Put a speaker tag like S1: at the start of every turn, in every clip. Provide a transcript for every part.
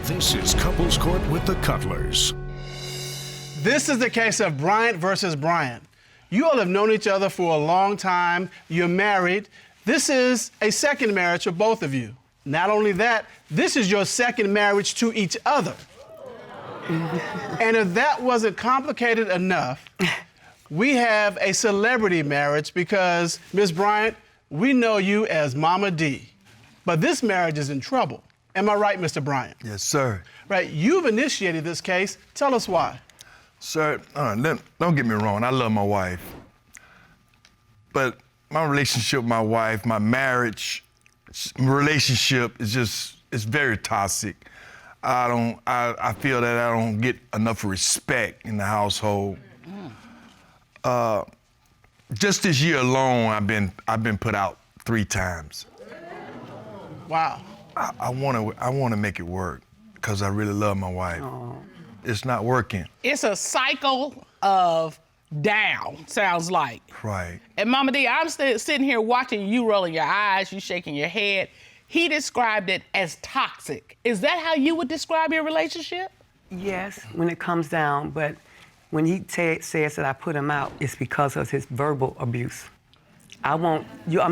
S1: This is Couples Court with the Cutlers.
S2: This is the case of Bryant versus Bryant. You all have known each other for a long time. You're married. This is a second marriage for both of you. Not only that, this is your second marriage to each other. And if that wasn't complicated enough, we have a celebrity marriage because, Ms. Bryant, we know you as Momma Dee. But this marriage is in trouble. Am I right, Mr. Bryant?
S3: Yes, sir.
S2: Right, you've initiated this case. Tell us why.
S3: Sir, don't get me wrong, I love my wife. But my relationship with my wife, my marriage relationship is it's very toxic. I feel that I don't get enough respect in the household. Just this year alone, I've been put out 3 times.
S2: Wow.
S3: I want to make it work because I really love my wife. Aww. It's not working.
S4: It's a cycle of down, sounds like.
S3: Right.
S4: And Momma Dee, I'm sitting here watching you rolling your eyes, you shaking your head. He described it as toxic. Is that how you would describe your relationship?
S5: Yes, when it comes down, but when he says that I put him out, it's because of his verbal abuse. I'm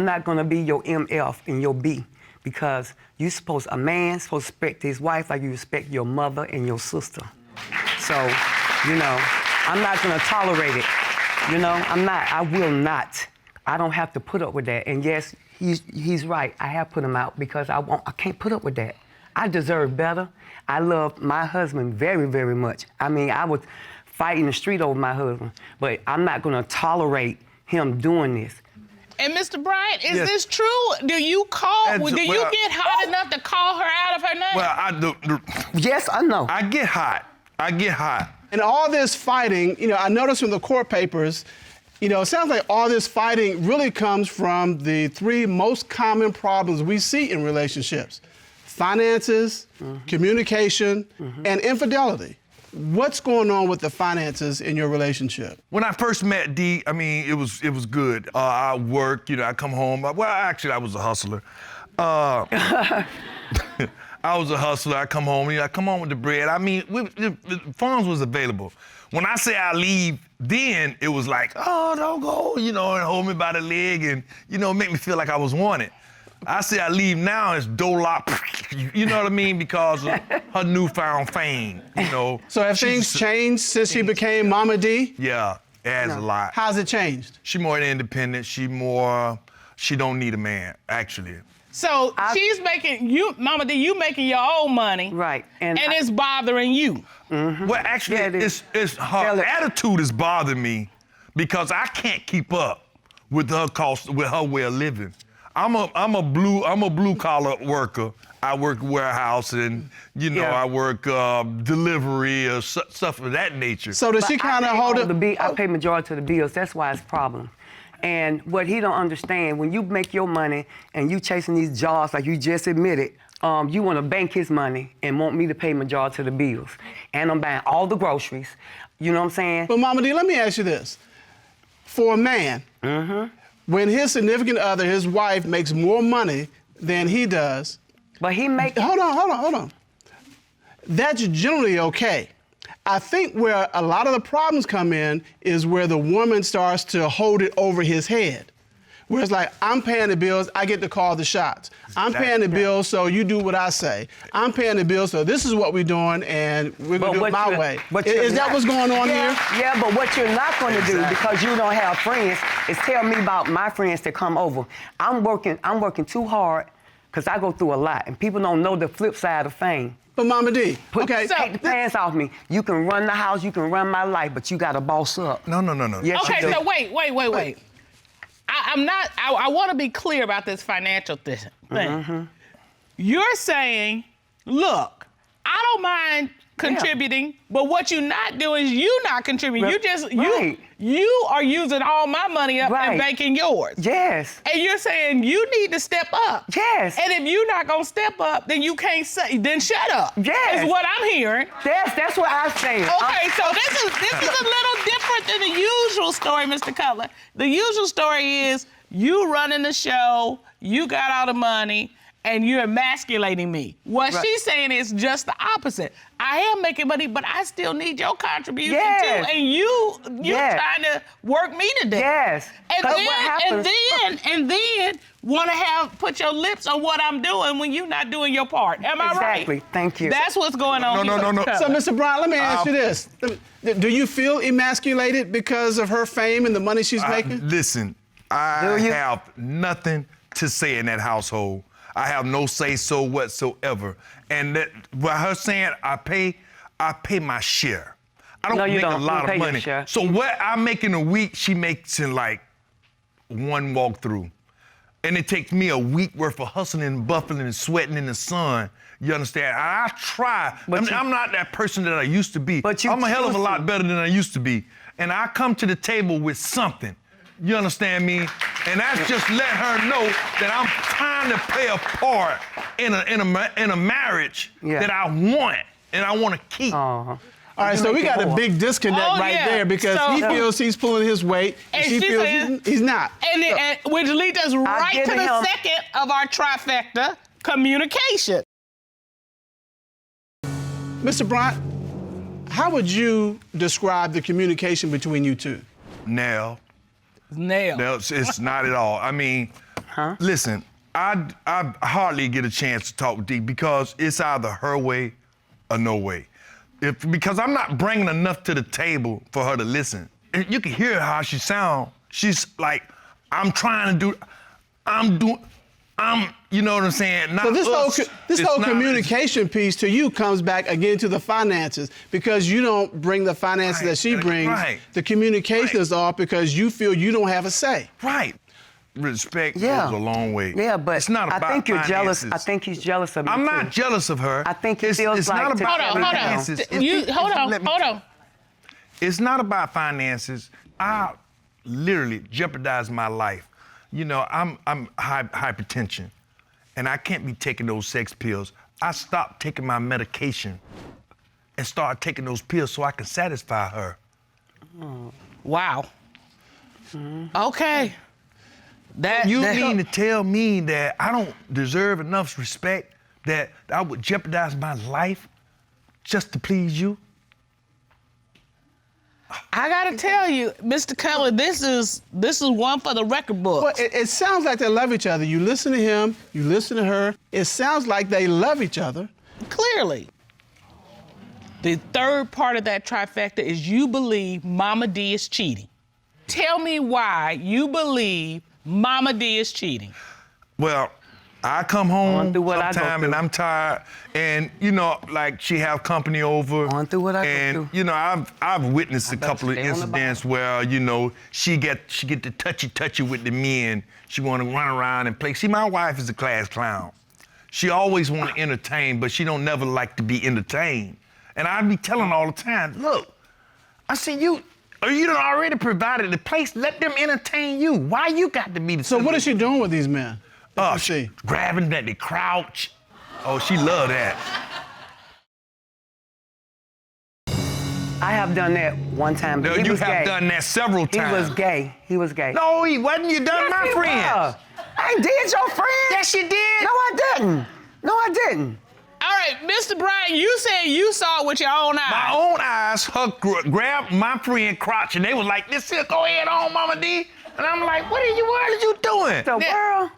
S5: not gonna be your MF and your B, because a man's supposed to respect his wife like you respect your mother and your sister. So, I'm not gonna tolerate it. I will not. I don't have to put up with that. And yes, he's right, I have put him out because I can't put up with that. I deserve better. I love my husband very, very much. I mean, I would fight in the street over my husband, but I'm not gonna tolerate him doing this.
S4: And Mr. Bryant, is this true? Do you get hot enough to call her out of her name?
S3: Well, I do.
S5: Yes, I know.
S3: I get hot.
S2: And all this fighting, I noticed from the court papers, it sounds like all this fighting really comes from the 3 most common problems we see in relationships: finances, communication, and infidelity. What's going on with the finances in your relationship?
S3: When I first met Dee, I mean, it was good. I work, I come home. Well, actually, I was a hustler. I was a hustler. I come home. I come home with the bread. I mean, the funds was available. When I say I leave, then it was like, oh, don't go, and hold me by the leg and, make me feel like I was wanted. I say I leave now, it's dolop, you know what I mean? Because of her newfound fame,
S2: So have things changed since she became Momma Dee?
S3: Yeah, it has a lot.
S2: How's it changed?
S3: She more independent. She don't need a man, actually.
S4: So she's making, Momma Dee, you making your own money.
S5: Right.
S4: And it's bothering you.
S3: Mm-hmm. Well, actually, it's her attitude is bothering me because I can't keep up with her way of living. I'm a blue collar worker. I work warehouse and I work delivery or stuff of that nature.
S2: So does she kind of hold it?
S5: I pay majority of the bills. That's why it's a problem. And what he don't understand, when you make your money and you chasing these jobs like you just admitted, you want to bank his money and want me to pay majority of the bills. And I'm buying all the groceries. You know what I'm saying?
S2: But Momma Dee, let me ask you this. For a man, when his significant other, his wife, makes more money than he does.
S5: But he makes...
S2: Hold on. That's generally okay. I think where a lot of the problems come in is where the woman starts to hold it over his head. Where it's like, I'm paying the bills, I get to call the shots. I'm paying the bills, so you do what I say. I'm paying the bills, so this is what we're doing, and we're gonna do it my way. Is that what's going on here?
S5: Yeah, but what you're not gonna do, because you don't have friends, is tell me about my friends that come over. I'm working too hard, because I go through a lot, and people don't know the flip side of fame.
S2: But Momma Dee,
S5: take the pants off me. You can run the house, you can run my life, but you gotta boss up.
S3: No.
S5: Yes,
S4: okay, so wait. I want to be clear about this financial thing. You're saying, look, I don't mind contributing, but what you're not doing is you're not contributing. You are using all my money up and banking yours.
S5: Yes.
S4: And you're saying you need to step up.
S5: Yes.
S4: And if you're not gonna step up, then you can't say, then shut up.
S5: Yes.
S4: Is what I'm hearing.
S5: That's what I'm saying.
S4: Okay, so this is a little different than the usual story, Mr. Cutler. The usual story is you running the show, you got all the money, and you're emasculating me. What she's saying is just the opposite. I am making money, but I still need your contribution
S5: Yes.
S4: too. And you're
S5: Yes.
S4: trying to work me to death.
S5: Yes.
S4: And
S5: 'Cause
S4: then,
S5: what happens-
S4: and then want to put your lips on what I'm doing when you're not doing your part. Am I right?
S5: Exactly. Thank you.
S4: That's what's going on.
S3: No.
S2: So, Mr. Bryant, let me ask you this. Do you feel emasculated because of her fame and the money she's making?
S3: Listen, I
S5: Do you?
S3: have nothing to say in that household. I have no say-so whatsoever. And that, by her saying I pay my share. I don't
S5: No, you
S3: make
S5: don't.
S3: a
S5: You
S3: lot
S5: pay
S3: of
S5: your
S3: money.
S5: share.
S3: So what I make in a week, she makes in like one walkthrough. And it takes me a week worth of hustling and buffling and sweating in the sun. You understand? I try. I'm not that person that I used to be.
S5: But you
S3: I'm a hell of a
S5: choose
S3: lot
S5: to.
S3: better than I used to be. And I come to the table with something. You understand me? And that's just let her know that I'm trying to play a part in a marriage that I want and I want to keep.
S2: All right, so we got a big disconnect
S4: Oh,
S2: right
S4: yeah.
S2: there because
S4: So-
S2: he feels he's pulling his weight and
S4: And
S2: she
S4: she
S2: feels
S4: said-
S2: he's not.
S4: And which leads us right to
S5: given
S4: the
S5: him-
S4: second of our trifecta, communication.
S2: Mr. Bryant, how would you describe the communication between you two?
S3: Now,
S4: Nail.
S3: no, it's not at all. I mean, listen, I hardly get a chance to talk with Dee because it's either her way or no way. Because I'm not bringing enough to the table for her to listen. And you can hear how she sounds. She's like, you know what I'm saying? Not
S2: So this
S3: us.
S2: whole
S3: It's not-
S2: communication piece to you comes back again to the finances because you don't bring the finances
S3: Right,
S2: that she brings.
S3: right.
S2: The communication is off because you feel you don't have a say.
S3: Right. Respect
S5: Yeah.
S3: goes a long way.
S5: Yeah, but
S3: it's not about
S5: I think you're jealous.
S3: finances.
S5: I think he's jealous of you
S3: I'm
S5: too.
S3: not jealous of her.
S5: I think he
S3: it's,
S5: feels
S3: it's
S5: like
S3: not
S5: to
S3: about
S5: shut
S4: Hold on.
S3: finances.
S4: Hold on.
S3: It's not about finances. I literally jeopardized my life. You know, I'm hypertension, and I can't be taking those sex pills. I stopped taking my medication and started taking those pills so I can satisfy her.
S4: Wow. Okay.
S3: You mean to tell me that I don't deserve enough respect that I would jeopardize my life just to please you?
S4: I gotta tell you, Mr. Keller, this is one for the record
S2: Well,
S4: books.
S2: it sounds like they love each other. You listen to him, you listen to her. It sounds like they love each other.
S4: Clearly. The third part of that trifecta is you believe Momma Dee is cheating. Tell me why you believe Momma Dee is cheating.
S3: Well, I come home
S5: Going through what I go
S3: sometime and
S5: through.
S3: I'm tired, and you know, like she have company over.
S5: Going through what I go
S3: and
S5: through.
S3: you know, I've witnessed a
S5: better
S3: couple of
S5: stay on the
S3: incidents where you know she get the touchy with the men. She want to run around and play. See, my wife is a class clown. She always want to entertain, but she don't never like to be entertained. And I be telling her all the time, look, I said you done already provided the place. Let them entertain you. Why you got to be the
S2: So what is she doing with these men? that you see?
S3: Grabbing that they crouch. Oh, she love that.
S5: I have done that one time. But
S3: No,
S5: he
S3: you
S5: was
S3: have
S5: gay.
S3: done that several
S5: He
S3: times.
S5: was gay. He was gay.
S3: No, he wasn't. You done
S5: Yes,
S3: my
S5: he
S3: friend.
S5: was. I did your friend.
S3: Yes, you did.
S5: No, I didn't. No, I didn't.
S4: All right, Mr. Bryant, you said you saw it with your own eyes.
S3: My own eyes, her grabbed my friend crotch, and they was like, "This here, go ahead on, Momma Dee." And I'm like, "What are you doing?"
S5: The world?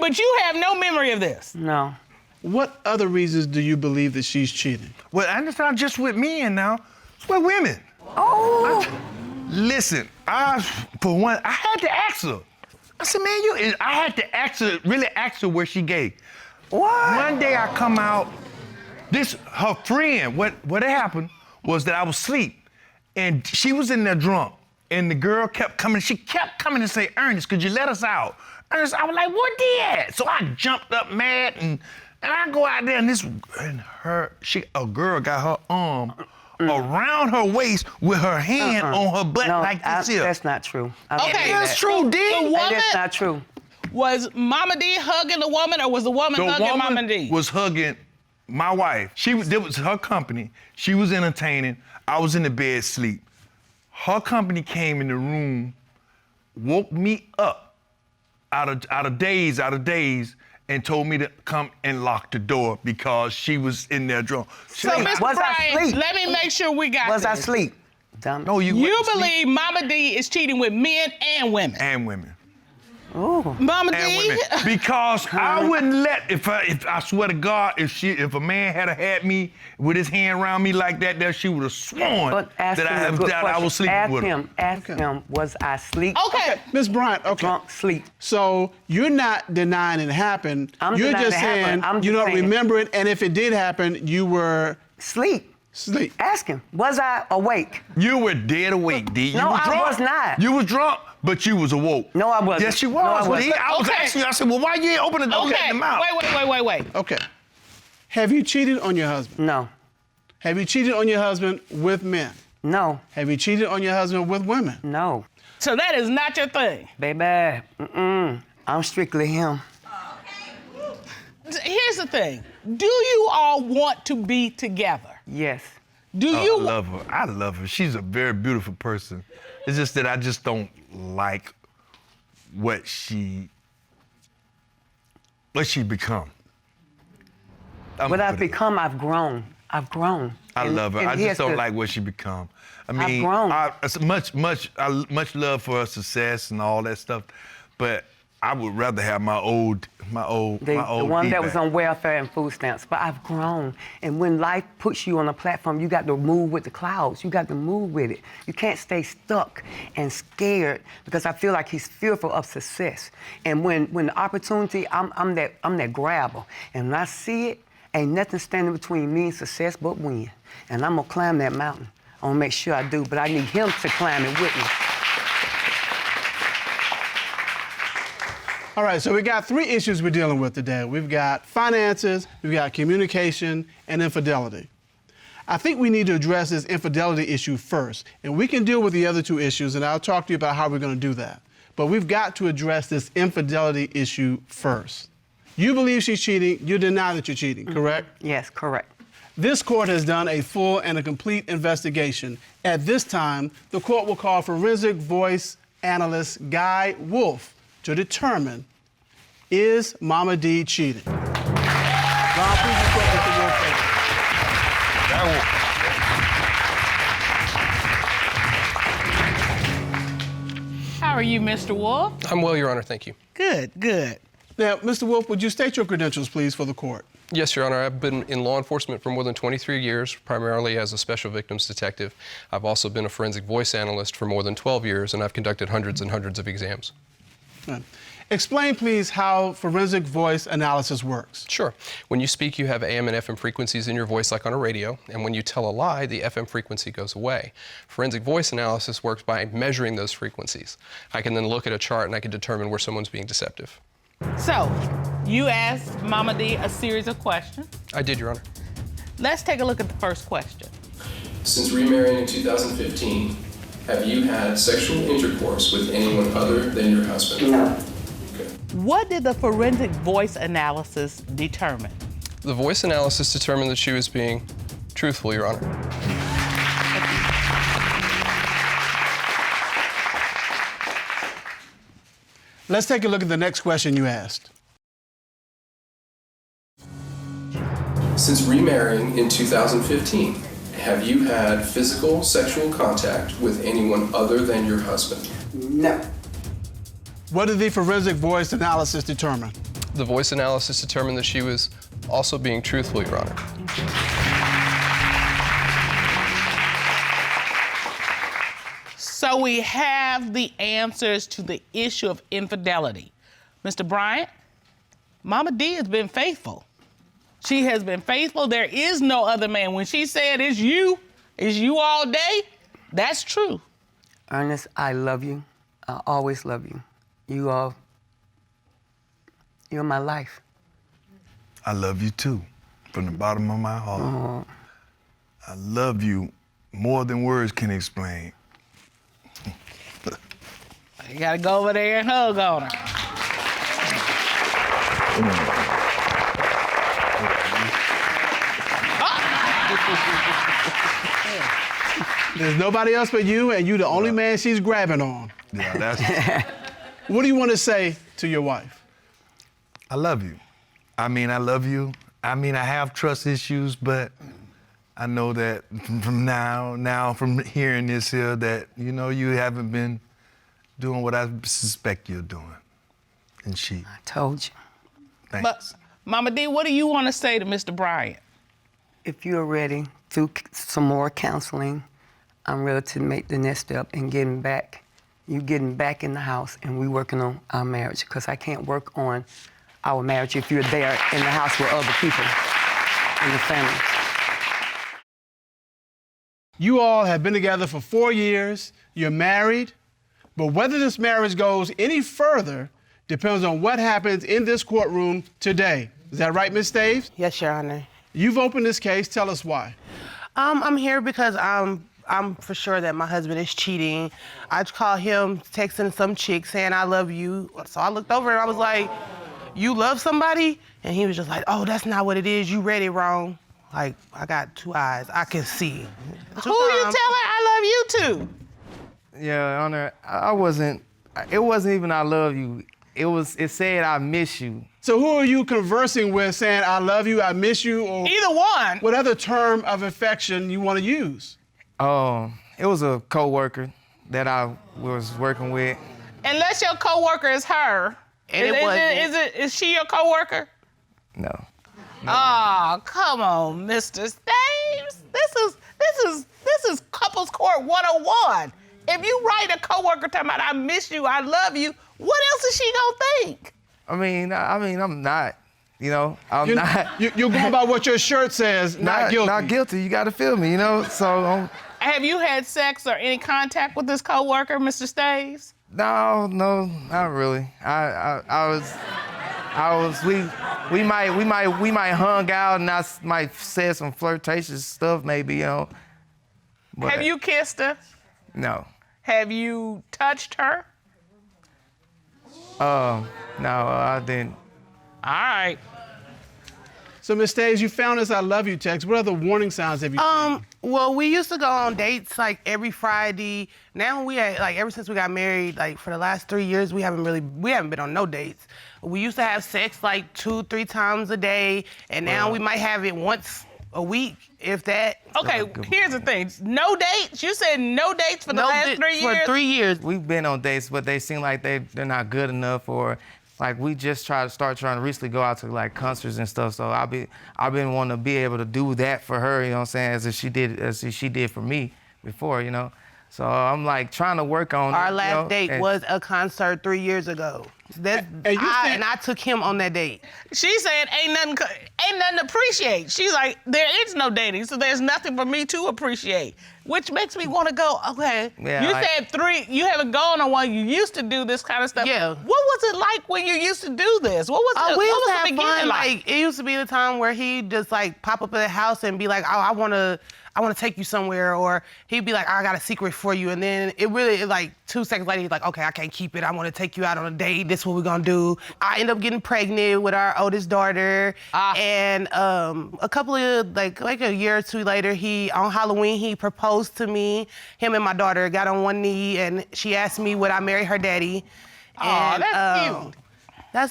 S4: But you have no memory of this.
S5: No.
S2: What other reasons do you believe that she's cheating?
S3: Well, it's not just with men now. It's with women.
S5: Oh.
S3: Listen, I had to ask her. I said, man, I had to really ask her where she gay.
S5: What?
S3: One day I come out, her friend, what happened was that I was asleep, and she was in there drunk, and the girl kept coming and say, Ernest, could you let us out? Ernest, I was like, what did? So I jumped up mad, and I go out there, and a girl got her arm around her waist with her hand on her butt
S5: No,
S3: like this here.
S5: that's not true.
S4: Okay,
S3: That's true, D.
S4: The woman,
S5: That's not true.
S4: was Momma Dee hugging the woman, or was the woman
S3: The
S4: hugging Momma
S3: woman
S4: Dee?
S3: was hugging my wife. It was her company. She was entertaining. I was in the bed asleep. Her company came in the room, woke me up out of daze, and told me to come and lock the door because she was in there drunk.
S4: So, Mr.
S5: Was I
S4: Bryant,
S5: asleep?
S4: let me make sure we got
S5: Was I
S4: this.
S5: asleep? Dumb.
S3: No, you
S4: You
S3: went to sleep.
S4: believe Momma Dee is cheating with men and women?
S3: And women.
S5: Oh.
S4: Momma
S3: And
S4: Dee?
S3: women. Because I wouldn't let, if I swear to God, if a man had me with his hand around me like that, she would have sworn
S5: But ask
S3: that
S5: him a good
S3: I was
S5: question.
S3: sleeping with her.
S5: Ask him, was I asleep?
S4: Okay.
S2: Ms. Bryant, okay.
S5: Drunk sleep.
S2: So you're not denying it happened.
S5: I'm
S2: You're
S5: denying
S2: just
S5: it
S2: saying
S5: happened. I'm
S2: you
S5: just
S2: don't
S5: saying.
S2: remember it, and if it did happen, you were
S5: Sleep.
S2: asleep.
S5: Ask him, was I awake?
S3: You were dead awake, D. You
S5: No,
S3: was
S5: I
S3: drunk.
S5: was not.
S3: You was drunk, but you was awoke.
S5: No, I wasn't.
S3: Yes, you
S5: No, I
S3: was.
S5: wasn't.
S3: D. I was
S4: Okay.
S3: asking you, I said, well, why you ain't open the door and let
S4: Okay.
S3: them out?
S4: Wait.
S2: Okay. Have you cheated on your husband?
S5: No.
S2: Have you cheated on your husband with men?
S5: No.
S2: Have you cheated on your husband with women?
S5: No.
S4: So that is not your thing.
S5: Baby, I'm strictly him.
S4: Here's the thing. Do you all want to be together?
S5: Yes.
S4: Do
S3: Oh,
S4: you?
S3: I love her. I love her. She's a very beautiful person. It's just that I just don't like what she become.
S5: What I've become, I've grown. I've grown.
S3: I
S5: And-
S3: love her.
S5: and
S3: I just
S5: here's
S3: don't
S5: the-
S3: like what she become. I mean,
S5: grown.
S3: it's much love for her success and all that stuff, but I would rather have my old
S5: The one
S3: E
S5: that was
S3: back.
S5: on welfare and food stamps. But I've grown. And when life puts you on a platform, you got to move with the clouds. You got to move with it. You can't stay stuck and scared because I feel like he's fearful of success. And when the opportunity, I'm that grabber. And when I see it, ain't nothing standing between me and success but win. And I'm gonna climb that mountain. I'm gonna make sure I do, but I need him to climb it with me.
S2: All right, so we got 3 issues we're dealing with today. We've got finances, we've got communication, and infidelity. I think we need to address this infidelity issue first, and we can deal with the other 2 issues, and I'll talk to you about how we're gonna do that. But we've got to address this infidelity issue first. You believe she's cheating, you deny that you're cheating, correct?
S5: Yes, correct.
S2: This court has done a full and a complete investigation. At this time, the court will call forensic voice analyst Guy Wolf to determine, is Momma Dee cheating? Ron, please report Mr. Wolf.
S4: How are you, Mr. Wolf?
S6: I'm well, Your Honor, thank you.
S4: Good.
S2: Now, Mr. Wolf, would you state your credentials, please, for the court?
S6: Yes, Your Honor, I've been in law enforcement for more than 23 years, primarily as a special victims detective. I've also been a forensic voice analyst for more than 12 years, and I've conducted hundreds and hundreds of exams.
S2: Right. Explain, please, how forensic voice analysis works.
S6: Sure. When you speak, you have AM and FM frequencies in your voice like on a radio, and when you tell a lie, the FM frequency goes away. Forensic voice analysis works by measuring those frequencies. I can then look at a chart and I can determine where someone's being deceptive.
S4: So, you asked Momma Dee a series of questions.
S6: I did, Your Honor.
S4: Let's take a look at the first question.
S7: Since remarrying in 2015, have you had sexual intercourse with anyone other than your husband?
S5: No.
S7: Okay.
S4: What did the forensic voice analysis determine?
S6: The voice analysis determined that she was being truthful, Your Honor.
S2: Let's take a look at the next question you asked.
S7: Since remarrying in 2015, have you had physical sexual contact with anyone other than your husband?
S5: No.
S2: What did the forensic voice analysis determine?
S6: The voice analysis determined that she was also being truthful, Your Honor.
S4: So we have the answers to the issue of infidelity. Mr. Bryant, Momma Dee has been faithful. She has been faithful. There is no other man. When she said it's you all day, that's true.
S5: Ernest, I love you. I always love you. You're my life.
S3: I love you too, from the bottom of my heart. I love you more than words can explain.
S4: You gotta go over there and hug on her.
S2: There's nobody else but you, and you're the only man she's grabbing on.
S3: Yeah, that's.
S2: What do you want to say to your wife?
S3: I love you. I mean, I love you. I mean, I have trust issues, but I know that from hearing this here, that, you know, you haven't been doing what I suspect you're doing. And
S5: I told you.
S3: Thanks.
S4: But, Momma Dee, what do you want to say to Mr. Bryant?
S5: If you're ready, through some more counseling, I'm ready to make the next step and getting back. You getting back in the house and we working on our marriage, because I can't work on our marriage if you're there in the house with other people in the family.
S2: You all have been together for 4 years, you're married, but whether this marriage goes any further depends on what happens in this courtroom today. Is that right, Ms. Staves?
S8: Yes, Your Honor.
S2: You've opened this case, tell us why.
S8: I'm here because I'm for sure that my husband is cheating. I call him texting some chick saying, I love you. So I looked over and I was like, you love somebody? And he was just like, oh, that's not what it is. You read it wrong. Like, I got 2 eyes. I can see.
S4: Who you telling I love you to?
S9: Yeah, Honor, I wasn't, it wasn't even I love you. It said I miss you.
S2: So who are you conversing with saying, I love you, I miss you, or
S4: Either one.
S2: what other term of affection you want to use?
S9: It was a coworker that I was working with.
S4: Unless your coworker is her.
S8: And it wasn't.
S4: Is she your coworker?
S9: No.
S4: Oh, come on, Mr. Staves. This is couples court 101. If you write a coworker talking about I miss you, I love you, what else is she gonna think?
S9: I mean, I'm not. You know, I'm not.
S2: You're going by what your shirt says, not guilty.
S9: Not guilty. You got to feel me. You know. So.
S4: Have you had sex or any contact with this coworker, Mr. Staves?
S9: No, not really. We might hung out and I might say some flirtatious stuff maybe, you know. But
S4: Have you kissed her?
S9: No.
S4: Have you touched her?
S9: No, I didn't.
S4: All right.
S2: So, Ms. Staves, you found this I love you text. What other warning signs have you seen?
S8: Well, we used to go on dates like every Friday. Now ever since we got married, like for the last 3 years, we haven't been on no dates. We used to have sex like 2-3 times a day, and now we might have it once a week, if that.
S4: Okay, here's the thing. No dates? You said no dates for the last 3 years?
S8: For 3 years.
S9: We've been on dates, but they seem like they're not good enough, or like we just trying to recently go out to like concerts and stuff. So I've been wanting to be able to do that for her, you know what I'm saying, as she did for me before, you know. So I'm like trying to work on
S8: Our last date was a concert 3 years ago. I took him on that date.
S4: She said ain't nothing to appreciate. She's like, there is no dating, so there's nothing for me to appreciate. Which makes me want to go, okay.
S9: Yeah,
S4: you said 3, you haven't gone on one, you used to do this kind of stuff.
S8: Yeah.
S4: What was it like when you used to do this? What was
S8: We
S4: what
S8: used
S4: was
S8: to
S4: the
S8: have
S4: beginning
S8: fun.
S4: like?
S8: Like, it used to be the time where he'd just like pop up at the house and be like, oh, I want to take you somewhere, or he'd be like, I got a secret for you, and then it really, like 2 seconds later, he's like, okay, I can't keep it. I want to take you out on a date. This is what we're gonna do. I end up getting pregnant with our oldest daughter, and a couple of like a year or 2 later, on Halloween he proposed to me. Him and my daughter got on one knee, and she asked me would I marry her daddy.
S4: Oh, that's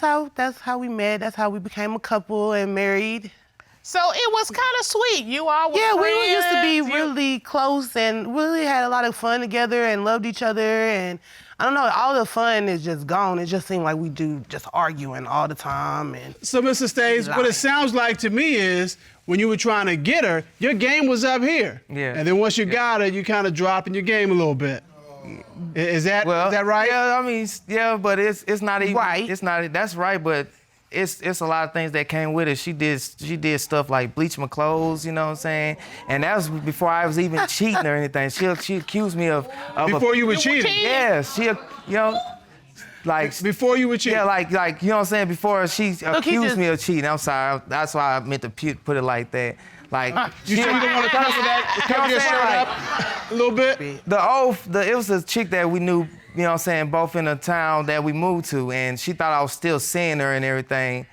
S4: cute.
S8: That's how we met. That's how we became a couple and married.
S4: So it was kind of sweet. You all were
S8: we used to be
S4: friends.
S8: really close and really had a lot of fun together and loved each other. And I don't know, all the fun is just gone. It just seemed like we do just arguing all the time. And
S2: So, Mr. Staves, what it sounds like to me is when you were trying to get her, your game was up here.
S9: Yeah.
S2: And then once you got her, you kind of dropping your game a little bit. Is that right?
S9: Yeah, I mean, yeah, but it's not even
S8: Right.
S9: It's not. That's right, but it's a lot of things that came with it. She did stuff like bleach my clothes, you know what I'm saying? And that was before I was even cheating or anything. She accused me of
S2: Before you were cheating?
S9: Yeah, like
S2: Before you were cheating?
S9: yeah, like you know what I'm saying. Before she accused me of cheating. I'm sorry. That's why I meant to put it like that. Like
S2: You sure you don't want to cover that? Cover your shirt up a little bit?
S9: it was a chick that we knew, you know what I'm saying, both in the town that we moved to, and she thought I was still seeing her and everything,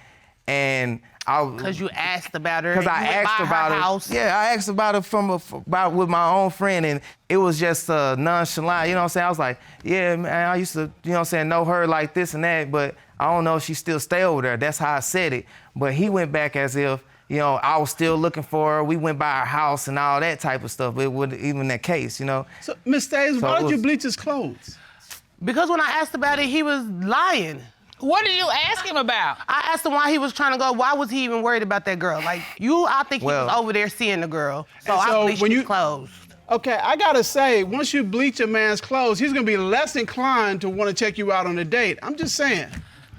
S9: and
S8: because you asked about her.
S9: Because I asked about her.
S8: House.
S9: Yeah, I asked about her with my own friend, and it was just nonchalant. You know what I'm saying? I was like, yeah, man, I used to, you know what I'm saying, know her like this and that, but I don't know if she still stay over there. That's how I said it. But he went back as if, you know, I was still looking for her. We went by our house and all that type of stuff. But it wasn't even that case, you know.
S2: So, Miss Staves,
S9: So
S2: why
S9: it
S2: don't you
S9: was-
S2: bleach his clothes?
S8: Because when I asked about it, he was lying.
S4: What did you ask him about?
S8: I asked him why he was trying to go. Why was he even worried about that girl? Like, I think he was
S9: Well-
S8: over there seeing the girl. So
S2: And
S8: I
S2: so
S8: bleached
S2: when
S8: his
S2: you-
S8: clothes.
S2: Okay, I gotta say, once you bleach a man's clothes, he's gonna be less inclined to want to take you out on a date. I'm just saying.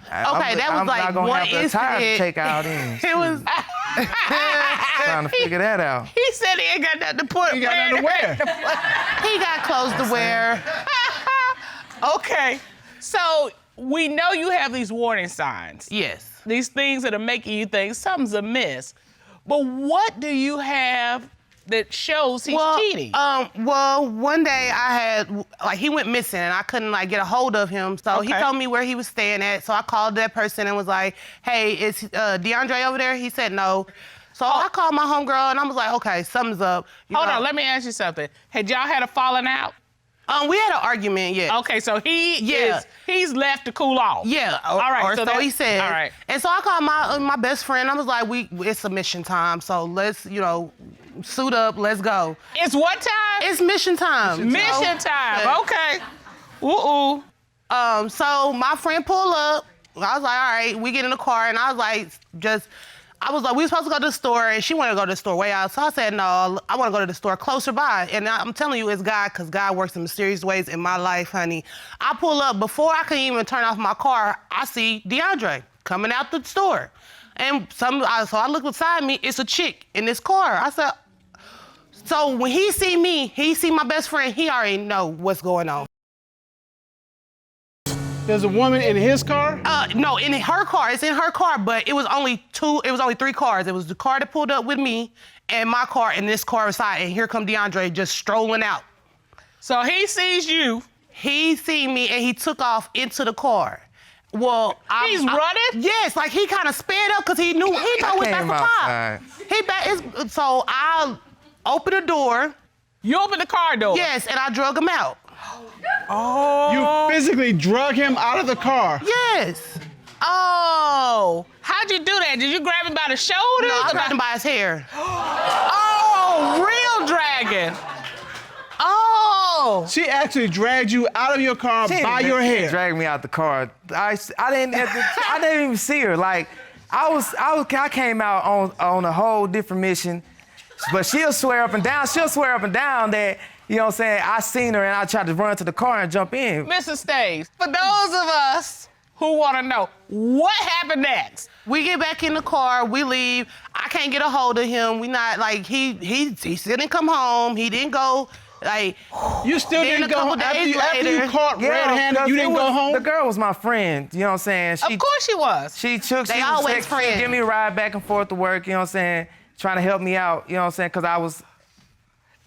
S8: Okay, that was
S9: I'm
S8: like
S9: not gonna
S8: one
S9: have the tire to
S8: incident.
S9: take out in.
S8: It was.
S9: Trying to figure that out.
S4: He said he ain't got nothing to put.
S2: He got nothing to wear.
S8: He got clothes to wear.
S4: Okay, so we know you have these warning signs.
S8: Yes.
S4: These things that are making you think something's amiss. But what do you have that shows he's cheating?
S8: Well, one day he went missing and I couldn't get a hold of him. So he
S4: Okay.
S8: told me where he was staying at. So I called that person and was like, hey, is DeAndre over there? He said no. So I called my homegirl and I was like, okay, something's up.
S4: Hold on, let me ask you something. Had y'all had a falling out?
S8: We had an argument, yeah.
S4: Okay, so
S8: Yeah.
S4: he's left to cool off.
S8: Yeah,
S4: All right,
S8: or so
S4: that-
S8: he said.
S4: All right.
S8: And so I called my best friend. I was like, it's submission time, so let's, suit up, let's go.
S4: It's what time?
S8: It's mission time.
S4: Mission time.
S8: Yeah.
S4: Okay. Ooh.
S8: So my friend pulled up. I was like, all right, we get in the car, and I was like, we were supposed to go to the store, and she wanted to go to the store way out. So I said, no, I want to go to the store closer by. And I'm telling you, it's God, because God works in mysterious ways in my life, honey. I pull up. Before I can even turn off my car, I see DeAndre coming out the store. And so I look beside me, it's a chick in this car. I said, so when he see me, he see my best friend, he already know what's going on.
S2: There's a woman in his car?
S8: No, in her car. It's in her car, but it was only 3 cars. It was the car that pulled up with me and my car and this car beside, and here come DeAndre just strolling out.
S4: So he sees you.
S8: He seen me and he took off into the car. Well,
S4: He's running?
S8: Yes, like he kind of sped up because he know what's back
S9: came
S8: the
S9: outside.
S8: top. So I opened the door.
S4: You open the car door.
S8: Yes, and I drug him out.
S2: You physically drug him out of the car.
S8: Yes.
S4: Oh, how'd you do that? Did you grab him by the shoulders?
S8: No, I
S4: or
S8: grabbed him by his hair.
S4: Oh, real dragon. Oh.
S2: She actually dragged you out of your car by your hair.
S9: Dragged me out the car. I didn't even see her. Like I came out on a whole different mission. But she'll swear up and down that, you know what I'm saying, I seen her and I tried to run to the car and jump in.
S4: Mr. Staves, for those of us who want to know, what happened next?
S8: We get back in the car, we leave. I can't get a hold of him. We not he still didn't come home. He didn't go.
S2: You still
S8: Then
S2: didn't
S8: a
S2: go home
S8: couple
S2: after
S8: days
S2: you
S8: later-
S2: caught red-handed.
S9: because
S2: You didn't go home.
S9: The girl was my friend, you know what I'm saying?
S4: Of course she was.
S9: She took,
S8: They
S9: she was
S8: always
S9: text-
S8: friends.
S9: give me a ride back and forth to work, you know what I'm saying? Trying to help me out, you know what I'm saying? Because I was,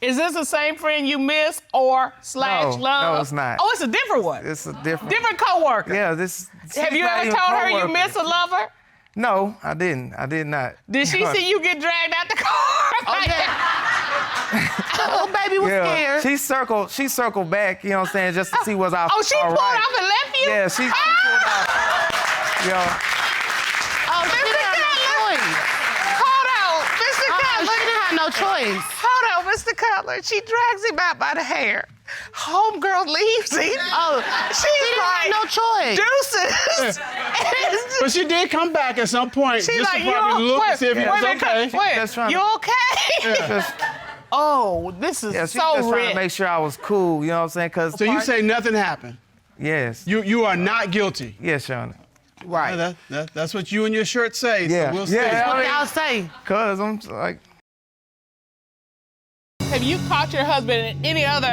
S4: Is this the same friend you miss or slash
S9: No,
S4: love?
S9: no, it's not.
S4: Oh, it's a different one.
S9: it's a different.
S4: Different coworker.
S9: Yeah, this.
S4: Have
S9: she's
S4: you
S9: not
S4: ever
S9: even
S4: told her you
S9: coworker.
S4: miss a lover?
S9: No, I didn't. I did not.
S4: Did she see you get dragged out the car?
S8: Okay. Oh, baby was
S9: Yeah,
S8: scared.
S9: she circled back, you know what I'm saying, just to see what's out.
S4: Oh, she
S9: all
S4: pulled
S9: right.
S4: off and left you?
S9: Yeah, she pulled off. Yo,
S8: Oh, she didn't have no choice.
S4: Hold on, Mr.
S8: She
S4: Cutler.
S8: didn't have no choice.
S4: Hold on, Mr. Cutler. She drags him out by the hair. Homegirl leaves him.
S8: Oh,
S4: She's
S8: she didn't
S4: like,
S8: have no choice.
S4: deuces.
S2: But she did come back at some point
S4: She's
S2: just
S4: like,
S2: to probably
S4: you
S2: look and see if he was okay.
S9: Just trying
S4: You
S9: to-
S4: okay?
S9: just,
S4: Oh, this is
S9: yeah, she
S4: so
S9: just trying
S4: rich.
S9: to make sure I was cool, you know what I'm saying? Cause
S2: So you say nothing happened.
S9: yes,
S2: You are not guilty.
S9: yes, Shauna.
S8: Right.
S2: That's what you and your shirt say.
S9: Yeah.
S2: So we'll see.
S9: Yeah.
S8: What y'all say?
S9: Cause I'm like,
S4: Have you caught your husband in any other,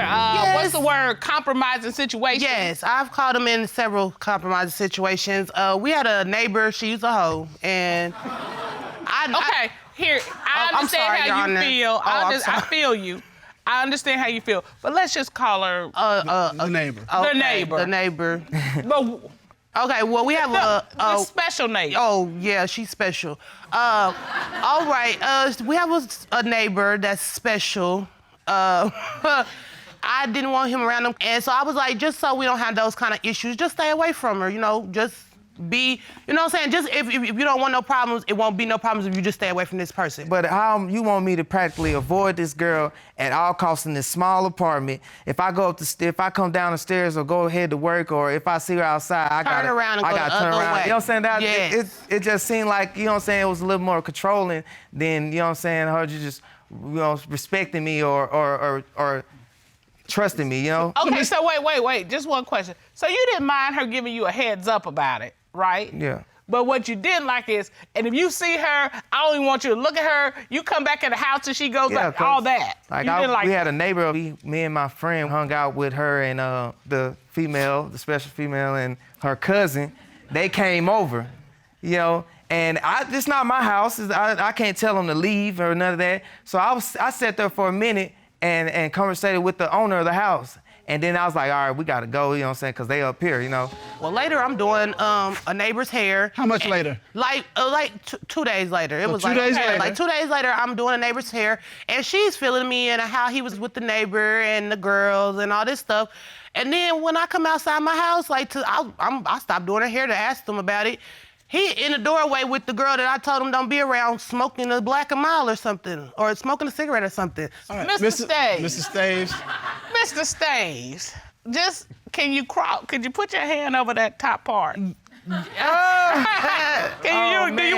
S4: what's the word, compromising situation?
S8: Yes, I've caught him in several compromising situations. We had a neighbor, she's a hoe, and
S4: Okay, here, I
S8: I'm
S4: understand
S8: sorry,
S4: how
S8: Your
S4: you
S8: Honor.
S4: feel.
S8: I'm
S4: I
S8: sorry.
S4: feel you. I understand how you feel. But let's just call her
S2: The neighbor.
S4: the neighbor.
S8: The neighbor.
S4: But
S8: Okay, well, we have
S4: the special neighbor.
S8: Oh, yeah, she's special. All right, we have a neighbor that's special. I didn't want him around them, and so I was like, just so we don't have those kind of issues, just stay away from her, you know, just be, you know what I'm saying? Just if you don't want no problems, it won't be no problems if you just stay away from this person.
S9: But how you want me to practically avoid this girl at all costs in this small apartment? If I go if I come down the stairs or go ahead to work, or if I see her outside, I gotta
S8: turn around and go the
S9: turn
S8: other
S9: around.
S8: way.
S9: You know what I'm saying?
S8: Yes.
S9: It just seemed like, you know what I'm saying, it was a little more controlling than, you know what I'm saying, her just, you know, respecting me or trusting me, you know?
S4: Okay, so wait. Just one question. So you didn't mind her giving you a heads up about it, right?
S9: Yeah.
S4: But what you didn't like is, and if you see her, I don't even want you to look at her. You come back in the house and she goes like all that.
S9: Like,
S4: you didn't like
S9: we had a neighbor, me and my friend hung out with her and the special female and her cousin. They came over, you know, and it's not my house. I can't tell them to leave or none of that. So I sat there for a minute and conversated with the owner of the house. And then I was like, all right, we gotta go, you know what I'm saying, because they up here, you know.
S8: Well, later I'm doing a neighbor's hair.
S2: How much later?
S8: Like 2 days later. It was
S2: 2 days later.
S8: Like 2 days later, I'm doing a neighbor's hair, and she's feeling me and how he was with the neighbor and the girls and all this stuff. And then when I come outside my house, I stopped doing her hair to ask them about it. He in the doorway with the girl that I told him don't be around, smoking a Black and Mild or something, or smoking a cigarette or something.
S2: All right,
S4: Mr. Staves.
S2: Mr. Staves.
S4: Mr. Staves, just could you put your hand over that top part? Do you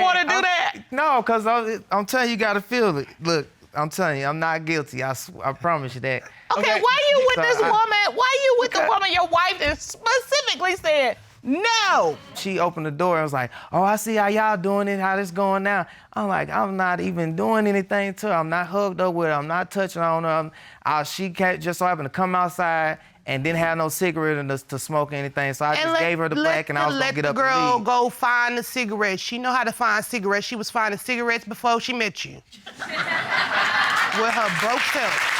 S4: want to do that?
S9: No, because I'm telling you, you gotta feel it. Look, I'm telling you, I'm not guilty. I promise you that.
S4: Okay, why you with this woman? Why you with the woman your wife that specifically said no?
S9: She opened the door and was like, oh, I see how y'all doing it, how this going now. I'm like, I'm not even doing anything to her. I'm not hugged up with her. I'm not touching on her. She just so happened to come outside and didn't have no cigarette to smoke or anything. So I just gave her the black and I was gonna get up and leave.
S8: Let the girl go find the cigarettes. She know how to find cigarettes. She was finding cigarettes before she met you. With her broke self.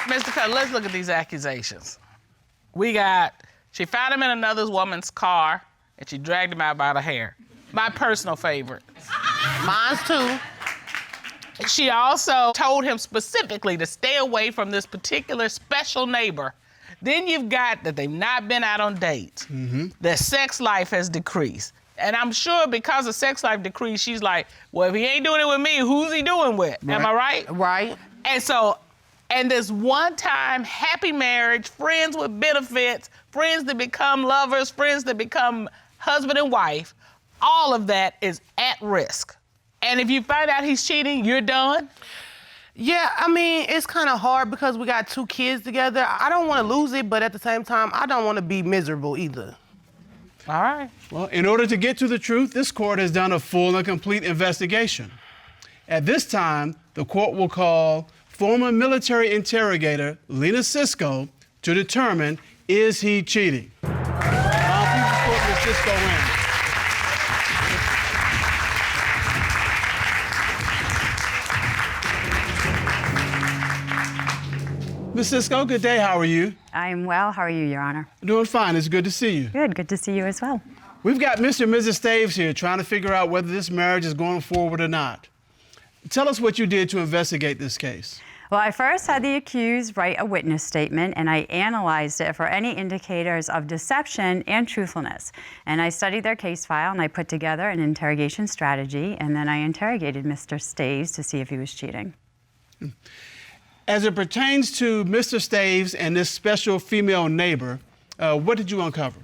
S4: Mr. Cutler, let's look at these accusations. She found him in another woman's car and she dragged him out by the hair. My personal favorite.
S8: Mine's too.
S4: She also told him specifically to stay away from this particular special neighbor. Then you've got that they've not been out on dates. Their sex life has decreased. And I'm sure because of sex life decreased, she's like, well, if he ain't doing it with me, who's he doing with? Right. Am I right?
S8: Right.
S4: And this one-time happy marriage, friends with benefits, friends that become lovers, friends that become husband and wife, all of that is at risk. And if you find out he's cheating, you're done?
S8: Yeah, I mean, it's kind of hard because we got 2 kids together. I don't want to lose it, but at the same time, I don't want to be miserable either.
S4: All right.
S2: Well, in order to get to the truth, this court has done a full and complete investigation. At this time, the court will call former military interrogator Lena Cisco to determine, is he cheating? Please report Ms. Cisco in. Ms. Cisco, good day. How are you?
S10: I'm well. How are you, Your Honor?
S2: Doing fine. It's good to see you.
S10: Good to see you as well.
S2: We've got Mr. and Mrs. Staves here trying to figure out whether this marriage is going forward or not. Tell us what you did to investigate this case.
S10: Well, I first had the accused write a witness statement, and I analyzed it for any indicators of deception and truthfulness. And I studied their case file, and I put together an interrogation strategy, and then I interrogated Mr. Staves to see if he was cheating.
S2: As it pertains to Mr. Staves and this special female neighbor, what did you uncover?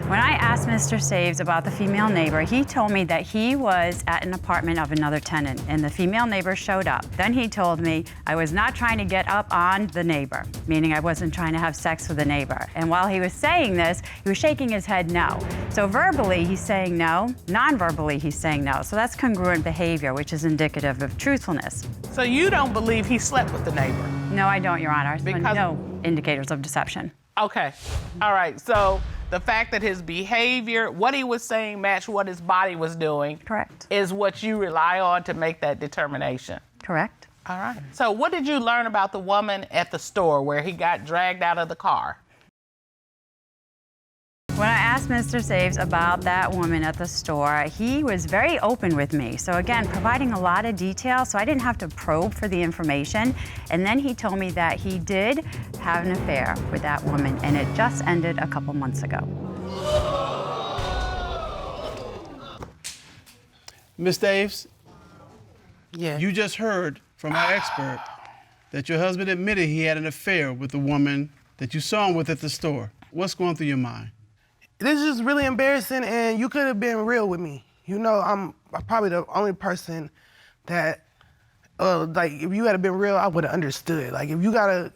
S10: When I asked Mr. Staves about the female neighbor, he told me that he was at an apartment of another tenant and the female neighbor showed up. Then he told me I was not trying to get up on the neighbor, meaning I wasn't trying to have sex with the neighbor. And while he was saying this, he was shaking his head no. So verbally, he's saying no. Non-verbally, he's saying no. So that's congruent behavior, which is indicative of truthfulness.
S4: So you don't believe he slept with the neighbor?
S10: No, I don't, Your Honor.
S4: Because
S10: no indicators of deception.
S4: Okay. All right. So the fact that his behavior, what he was saying matched what his body was doing.
S10: Correct.
S4: Is what you rely on to make that determination.
S10: Correct.
S4: All right. So what did you learn about the woman at the store where he got dragged out of the car?
S10: When I asked Mr. Staves about that woman at the store. He was very open with me. So again, providing a lot of detail, so I didn't have to probe for the information. And then he told me that he did have an affair with that woman, and it just ended a couple months ago.
S2: Ms. Staves,
S8: Yeah.
S2: you just heard from our expert that your husband admitted he had an affair with the woman that you saw him with at the store. What's going through your mind?
S8: This is just really embarrassing, and you could have been real with me. You know, I'm probably the only person that, like, if you had been real, I would have understood. Like, if you gotta...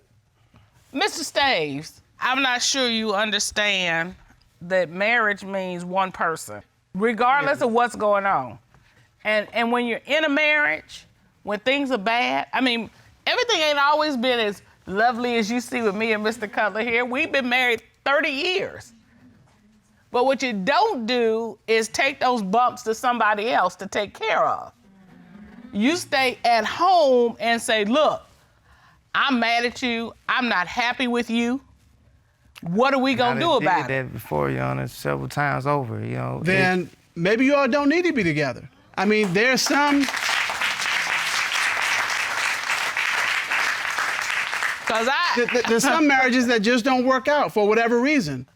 S4: Mr. Staves, I'm not sure you understand that marriage means one person, regardless of what's going on. And when you're in a marriage, when things are bad, I mean, everything ain't always been as lovely as you see with me and Mr. Cutler here. We've been married 30 years. But what you don't do is take those bumps to somebody else to take care of. You stay at home and say, look, I'm mad at you. I'm not happy with you. What are we gonna do about it?
S9: I did that before, Your Honor, several times over, you know.
S2: Then maybe you all don't need to be together. I mean, there's some... There's some marriages that just don't work out for whatever reason.